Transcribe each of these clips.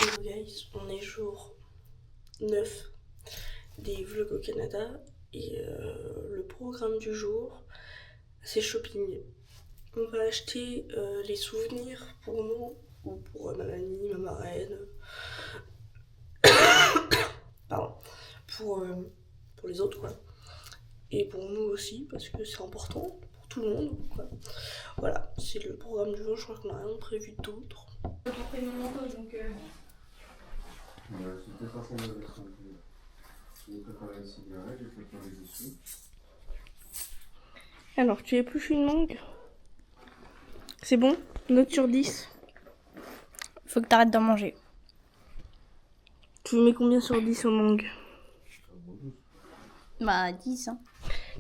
Hello guys, on est jour 9 des vlogs au Canada et le programme du jour c'est shopping. On va acheter les souvenirs pour nous ou pour ma mamie, ma marraine, pardon, pour les autres quoi. Et pour nous aussi parce que c'est important pour tout le monde quoi. Voilà, c'est le programme du jour, je crois qu'on n'a rien prévu d'autre. J'ai pris mon manteau donc C'était pas son version. J'ai préparé une cigarette, j'ai préparé les dessous. Alors, tu épluches une mangue. C'est bon? Note sur 10. faut que t'arrêtes d'en manger. Tu mets combien sur 10 aux mangues? Bah 10 hein.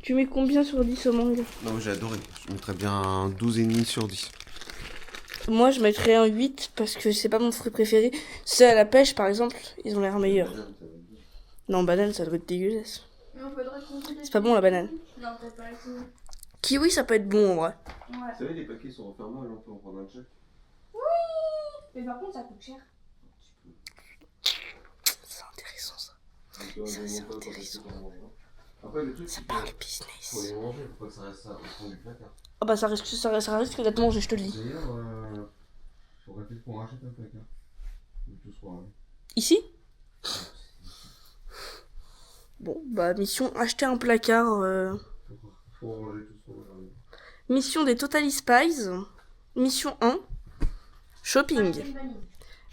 Tu mets combien sur 10 aux mangues? Non, j'ai adoré. Je mettrais bien un 12,5 sur 10. Moi, je mettrais un 8 parce que c'est pas mon fruit préféré. C'est à la pêche, par exemple, ils ont l'air meilleurs. Non, banane, ça doit être dégueulasse. C'est pas bon la banane. Non, t'as pas le coup. Kiwi, ça peut être bon en vrai. Ouais. Vous savez, les paquets sont refermés, on peut en prendre un chèque. Mais par contre, ça coûte cher. C'est intéressant ça. C'est intéressant. Après, le truc, Ça c'est parle faut business. les manger, faut pas que ça reste au fond du placard. Ah bah ça risque d'être mangé, je te le dis. D'ailleurs, faudrait peut-être qu'on rachète un placard. Tout soit ramené. Ici? Bon, bah mission acheter un placard. Faut ranger tout soit ramené. Mission des Totally Spies. Mission 1, shopping.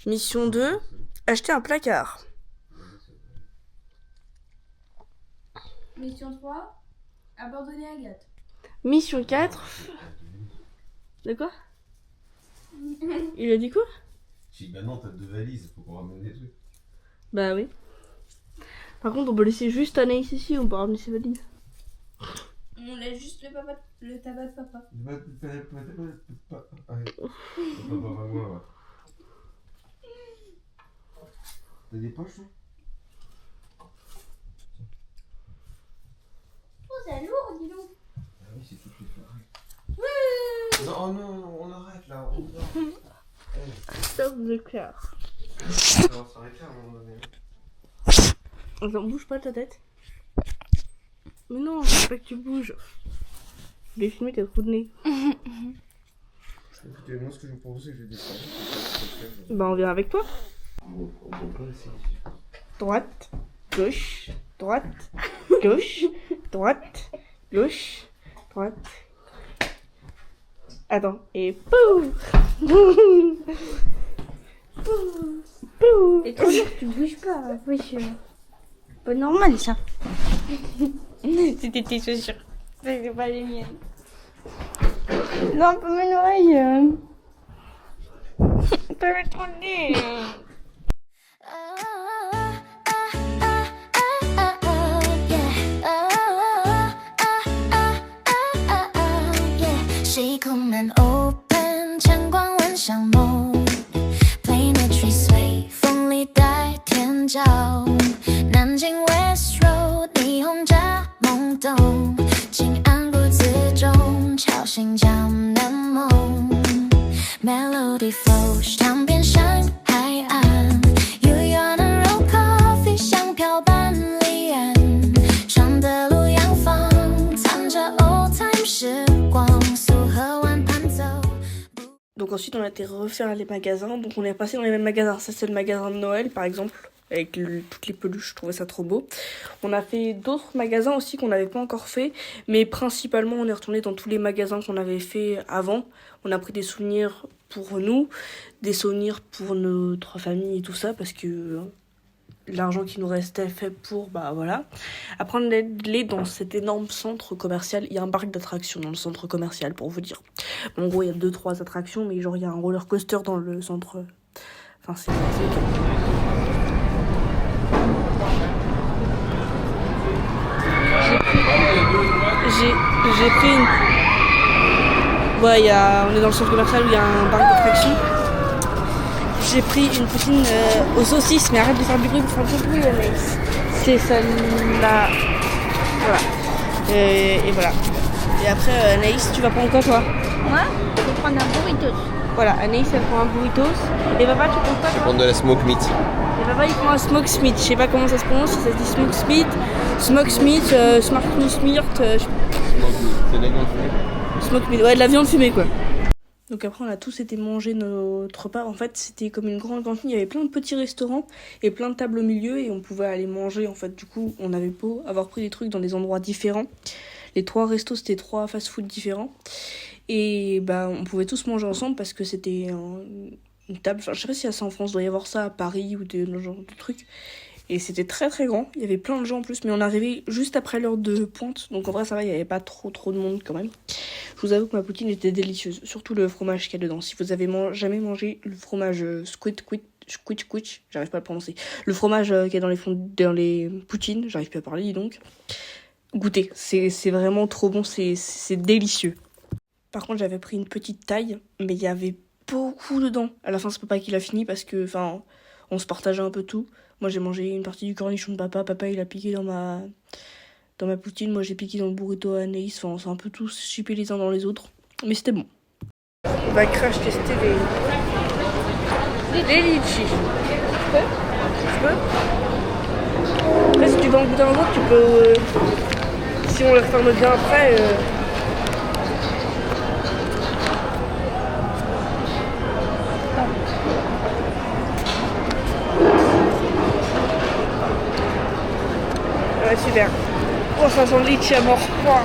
Mission 2, acheter un placard. Mission 3, abandonner Agathe. Mission 4. De quoi? Il a dit quoi? J'ai dit, bah non, t'as 2 valises, faut qu'on ramène des trucs. Bah oui. Par contre, on peut laisser juste Anaïs ici, on peut ramener ses valises. On laisse juste le tabac de papa. T'as des poches, toi? Oh, c'est lourd, dis donc. Ah oui, c'est tout de suite pareil. Non, oh non, on arrête là. Stop the car. Ça va s'arrêter à un moment donné. Attends, bouge pas ta tête. Mais non, faut pas que tu bouges. Je vais filmer tes trous de nez. Écoutez, moi ce que je vous propose, c'est que je descends. Bah on vient avec toi. On peut pas essayer. Droite, gauche, droite, gauche, droite, gauche, droite. Attends, et pou. Et toi, tu bouges pas. Oui, c'est pas normal ça. C'était tes chaussures. C'est pas les miennes. Non, pas mon oreille. T'avais trop de nez. 시커먼 open 阳光万象梦 Play the tree sway 风里带天角南京 West Road 霓虹加懵懂静安不自重敲醒江南梦 Melody flow 唱遍山海岸 You wanna roll coffee 香飘般离岸上的路洋房藏着 old time 时光 Donc ensuite on a été refaire les magasins. Donc on est passé dans les mêmes magasins. Ça c'est le magasin de Noël par exemple. Avec toutes les peluches, je trouvais ça trop beau. On a fait d'autres magasins aussi qu'on n'avait pas encore fait. Mais principalement on est retourné dans tous les magasins qu'on avait fait avant. On a pris des souvenirs pour nous. Des souvenirs pour notre famille et tout ça. Parce que l'argent qui nous restait fait pour, bah voilà. Après on est allé dans cet énorme centre commercial. Il y a un parc d'attractions dans le centre commercial pour vous dire. Bon, en gros il y a 2-3 attractions. Mais genre il y a un roller coaster dans le centre. Enfin c'est J'ai pris une... Ouais, on est dans le centre commercial où il y a un parc d'attractions. J'ai pris une poutine aux saucisses, mais arrête de faire du bruit pour faire du bruit, Anaïs. C'est celle-là. Voilà. Et voilà. Et après, Anaïs, tu vas prendre quoi, toi? Moi, je vais prendre un burrito. Voilà, Anaïs elle prend un burritos. Et papa, tu prends quoi Je vais toi? prendre de la smoke meat. Et papa il prend un smoke meat. Je sais pas comment ça se prononce, si ça se dit smoke meat, smart meat, Smoke meat, c'est de la viande fumée. smoke meat, ouais, de la viande fumée quoi. Donc après on a tous été manger notre repas. En fait c'était comme une grande cantine, il y avait plein de petits restaurants et plein de tables au milieu et on pouvait aller manger en fait. Du coup on avait beau avoir pris des trucs dans des endroits différents. Les 3 restos c'était 3 fast-food différents. Et bah on pouvait tous manger ensemble parce que c'était une table, enfin je sais pas si y a ça en France, il doit y avoir ça à Paris ou des genre de trucs. Et c'était très très grand, il y avait plein de gens en plus, mais on arrivait juste après l'heure de pointe, donc en vrai ça va, il n'y avait pas trop de monde quand même. Je vous avoue que ma poutine était délicieuse, surtout le fromage qu'il y a dedans. Si vous avez jamais mangé le fromage squitch, j'arrive pas à le prononcer, le fromage qu'il y a dans les poutines, j'arrive plus à parler dis donc, goûtez, c'est vraiment trop bon, c'est délicieux. Par contre j'avais pris une petite taille, mais il y avait beaucoup dedans. À la fin c'est papa qui l'a fini parce que enfin on se partageait un peu tout. Moi j'ai mangé une partie du cornichon de papa il a piqué dans ma poutine, moi j'ai piqué dans le burrito à Anaïs, enfin on s'est un peu tous chipés les uns dans les autres. Mais c'était bon. On va crash tester les litchis. Tu peux? Après si tu veux en goûter un autre, tu peux... si on les referme bien après... Super. Oh, ça sent le litchi à mort. Wow.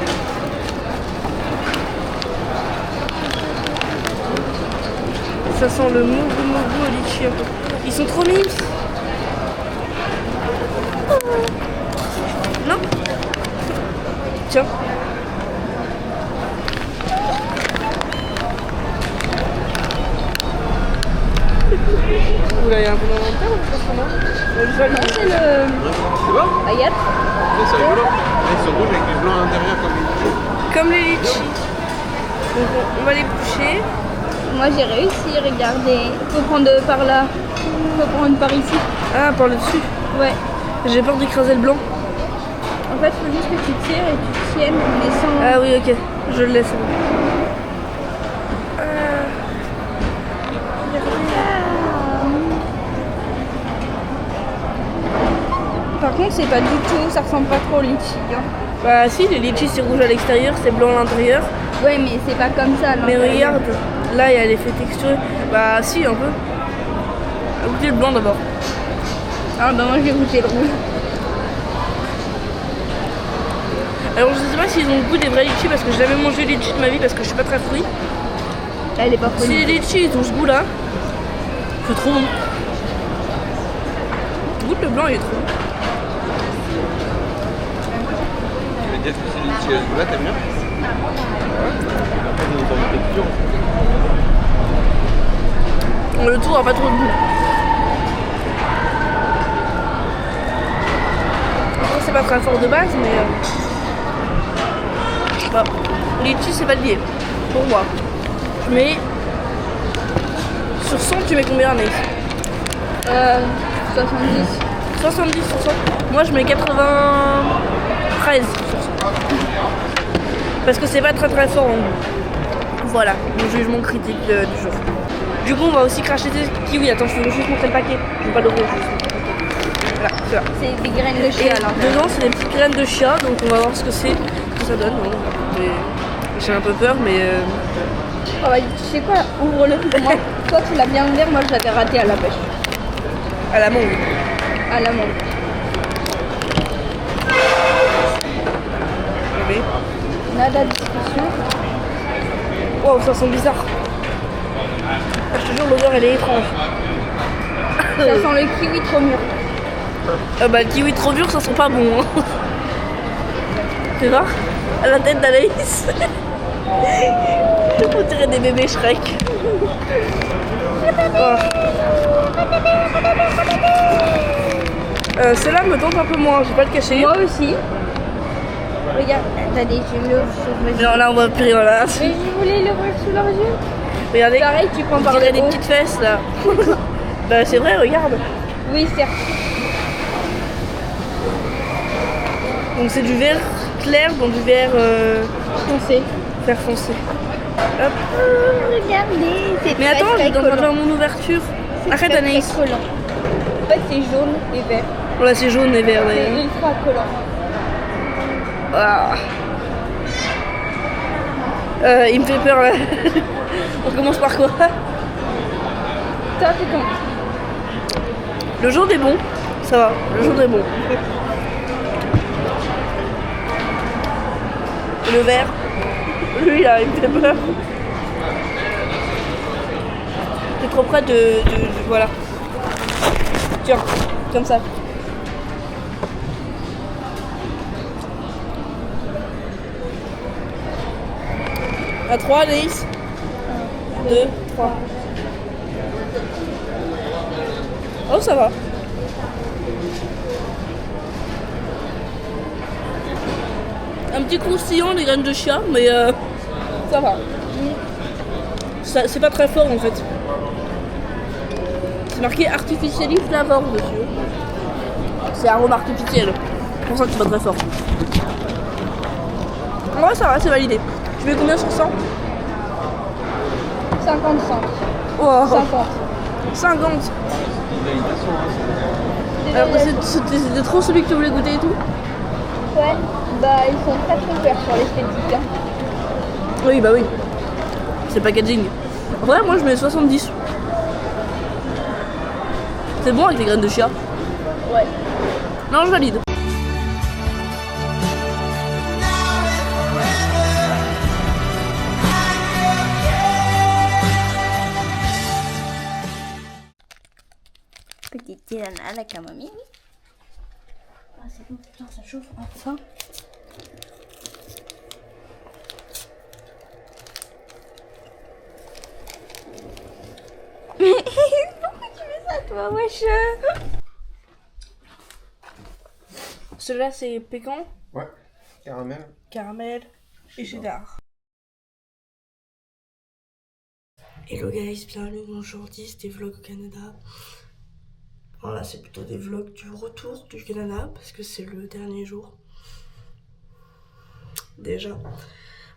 Ça sent le mougou au litchi un peu. Ils sont trop mimes. Non? Tiens. Oula, il y a un peu d'inventaire ou pas vraiment? Non, c'est le C'est bon? Hayat. C'est rigolo. Ils sont rouges avec du blanc à l'intérieur comme les litchis. Comme les litchis. Donc on va les boucher. Moi j'ai réussi, regardez. Faut prendre par là. Faut prendre par ici. Ah, par le dessus. Ouais. J'ai peur d'écraser le blanc. En fait, faut juste que tu tires et tu tiennes, mais sans... Ah oui, ok. Je le laisse. Par contre, c'est pas du tout, ça ressemble pas trop au litchi. Hein. Bah si, les litchis c'est rouge à l'extérieur, c'est blanc à l'intérieur. Ouais, mais c'est pas comme ça. Mais regarde, là il y a l'effet texturé. Bah si, un peu. Goûtez le blanc d'abord. Ah bah moi je vais goûter le rouge. Alors je sais pas s'ils ont le goût des vrais litchis parce que j'ai jamais mangé les litchis de ma vie parce que je suis pas très fruit. Elle est pas Si les litchis ils ont ce goût là, c'est trop bon. Goûte le blanc, il est trop bon. Tu veux dire que c'est les litchis à ce goût-là, t'aimes bien? Après, ils ont une texture. Le tour a pas trop de goût. Après c'est pas très fort de base mais... Bah, les litchis c'est pas lié, pour moi. Mais... Sur 100 tu mets combien Anaïs? 70. 70 sur 100. Moi je mets 93 sur 100. Parce que c'est pas très très fort en goût. Voilà, mon jugement critique du jour. Du coup on va aussi cracher des kiwis. Attends, je vais juste montrer le paquet. Je vais pas l'ouvrir juste. Voilà, c'est là. C'est des graines de Et chia là. dedans c'est des petites graines de chia, donc on va voir ce que c'est, ce que ça donne. Hein. J'ai un peu peur mais... Oh, bah, tu sais quoi, ouvre-le. Moi, toi tu l'as bien ouvert, moi je l'avais raté à la pêche. à la mangue. À la mangue. Mais... Nada de discussion. Wow, ça sent bizarre. Ah, je te jure, l'odeur elle est étrange. Ça sent le kiwi trop mûr. Bah le kiwi trop dur ça sent pas bon hein. Tu vois? À la tête d'Anaïs. On dirait des bébés Shrek. Oh. Celle-là me tente un peu moins, je vais pas le cacher. Moi aussi. Regarde, t'as des yeux sous Non là on voit plus rien là. Mais je voulais l'ouvrir sous leurs yeux. Regardez, Pareil, tu prends on par dirait le des haut. petites fesses là. Bah c'est vrai, regarde. Oui, certes. Donc c'est du vert clair dans du vert Foncé. vert foncé. Hop. Regardez, c'est Mais très, attends, je très dois collant. faire mon ouverture. C'est Arrête très, Anaïs. très collant. En fait, c'est jaune et vert. Voilà, c'est jaune et vert C'est d'ailleurs. ultra collant. Ah. Il me fait peur là. On commence par quoi? Toi, c'est comment? Le jaune est bon. Ça va, le jaune est bon. Et le vert, lui là, il me fait peur. T'es trop près de. Voilà. Tiens, comme ça. À 3, Anaïs. 2, 3. Oh, ça va. Un petit croustillant des graines de chia, mais ça va. C'est pas très fort en fait. C'est marqué artificially flavor dessus. C'est arôme artificiel. C'est pour ça que c'est pas très fort. En vrai, ça va, c'est validé. Tu mets combien sur 100? 55. Oh, 50. 50. Alors que c'était trop celui que tu voulais goûter et tout? Ouais, bah ils sont très trompeurs sur l'esthétique. Hein. Oui, bah oui. C'est le packaging. En vrai, moi je mets 70. C'est bon avec les graines de chia? Ouais. Non, je valide. Petite tisane à la camomille. Ah c'est bon, putain ça chauffe enfin. Pourquoi tu fais ça toi, wesh? Celui-là c'est pécan, Ouais, caramel. caramel et cheddar. Hello guys, bienvenue dans le jour 10 des vlogs au Canada. Voilà, c'est plutôt des vlogs du retour du Canada parce que c'est le dernier jour. Déjà.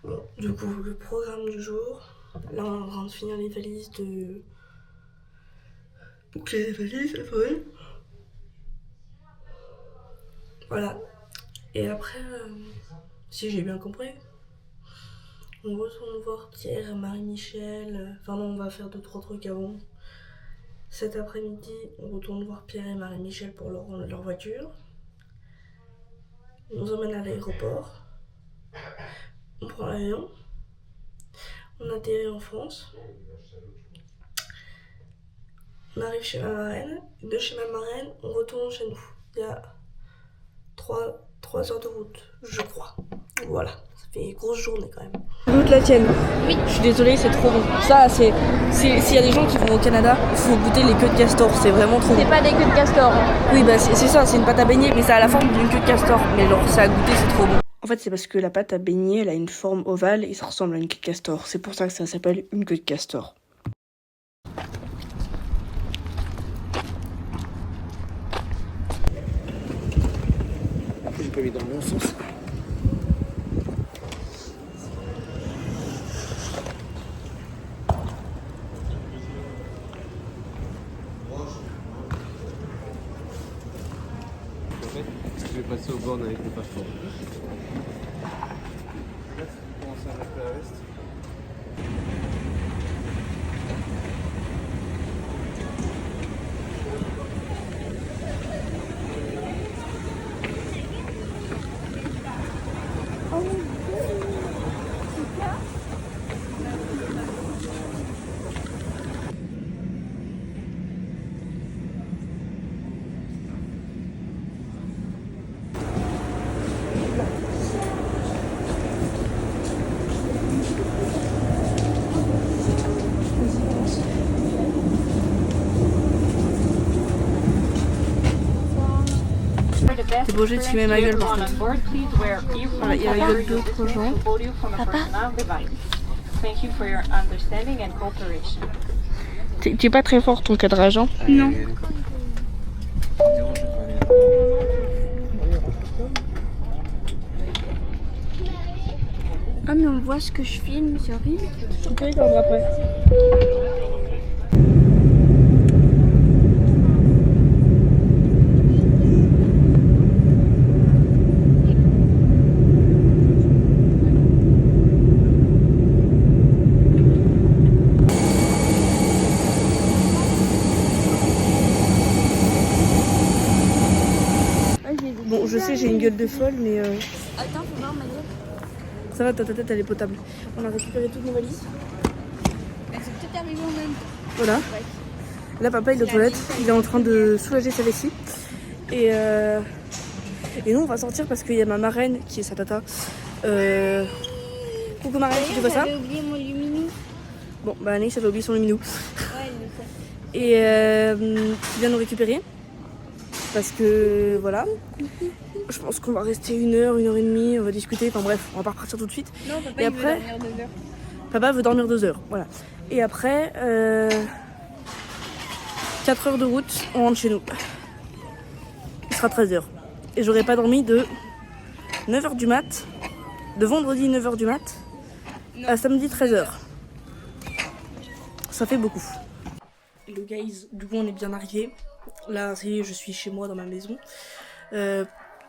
Bon, du coup, le programme du jour. Là, on est en train de finir les valises de. Boucler les valises, après. Voilà. Et après, si j'ai bien compris, on retourne voir Pierre et Marie-Michel. Enfin non, on va faire 2-3 trucs avant. Cet après-midi, on retourne voir Pierre et Marie-Michel pour leur rendre leur voiture. On nous emmène à l'aéroport. On prend l'avion. On atterrit en France. On arrive chez ma marraine. De chez ma marraine, on retourne chez nous. Il y a 3 heures de route, je crois. Voilà, ça fait une grosse journée quand même. Goûte la tienne. Oui. Je suis désolée, c'est trop bon. Ça, c'est. S'il y a des gens qui vont au Canada, il faut goûter les queues de castor. C'est vraiment trop bon. C'est pas des queues de castor. Hein. Oui, bah c'est ça, c'est une pâte à beignet, mais ça a la forme d'une queue de castor. Mais alors, ça a goûté, c'est trop bon. En fait, c'est parce que la pâte à beignet, elle a une forme ovale et ça ressemble à une queue de castor. C'est pour ça que ça s'appelle une queue de castor. J'ai pas mis dans le bon sens. Je vais passer aux bornes avec le passeport. Commencer à mettre la veste. C'est beau, j'ai de filmer ma gueule par contre. Voilà, il y a d'autres gens. Tu es pas très fort ton cadrage, hein? Non. Ah mais on voit ce que je filme, c'est horrible. Ok, regarde après. Bon, je sais, j'ai une gueule de folle, mais Attends, faut voir ma gueule. ça va, ta tête elle est potable. On a récupéré toutes nos valises. Elles sont peut-être arrivées en même temps. Voilà. Là, papa il est aux toilettes, il est en train de soulager sa vessie. Et nous, on va sortir parce qu'il y a ma marraine qui est sa tata. Coucou marraine, tu vois ça? J'avais oublié mon lumineux. Bon, bah Anaïs avait oublié son luminou. Ouais, il le sait. Et qui vient nous récupérer. Parce que voilà. Je pense qu'on va rester 1 heure, 1 heure et demie, on va discuter. Enfin bref, on va pas repartir tout de suite. Non, papa, Et il après- veut dormir 2 heures. Papa veut dormir 2 heures, voilà. Et après, 4 heures de route, on rentre chez nous. Il sera 13 heures. Et j'aurai pas dormi de 9 heures du mat, de vendredi 9 heures du mat, à samedi 13 heures. Ça fait beaucoup. Hello guys, du coup on est bien arrivé. Là, ça y est, je suis chez moi dans ma maison.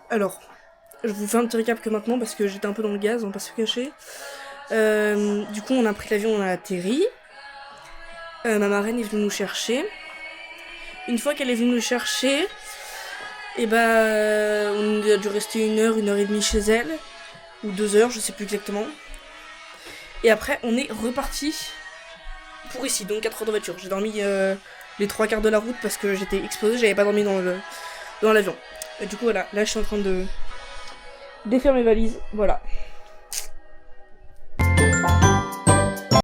Alors, je vous fais un petit récap que maintenant parce que j'étais un peu dans le gaz, on va pas se cacher. Du coup, on a pris l'avion, on a atterri. Ma marraine est venue nous chercher. Une fois qu'elle est venue nous chercher, et on a dû rester 1 heure, 1 heure et demie chez elle, ou 2 heures, je sais plus exactement. Et après, on est reparti pour ici, donc 4 heures de voiture. J'ai dormi les 3 quarts de la route parce que j'étais explosée, j'avais pas dormi dans l'avion. Et du coup, voilà, là je suis en train de défaire mes valises, voilà.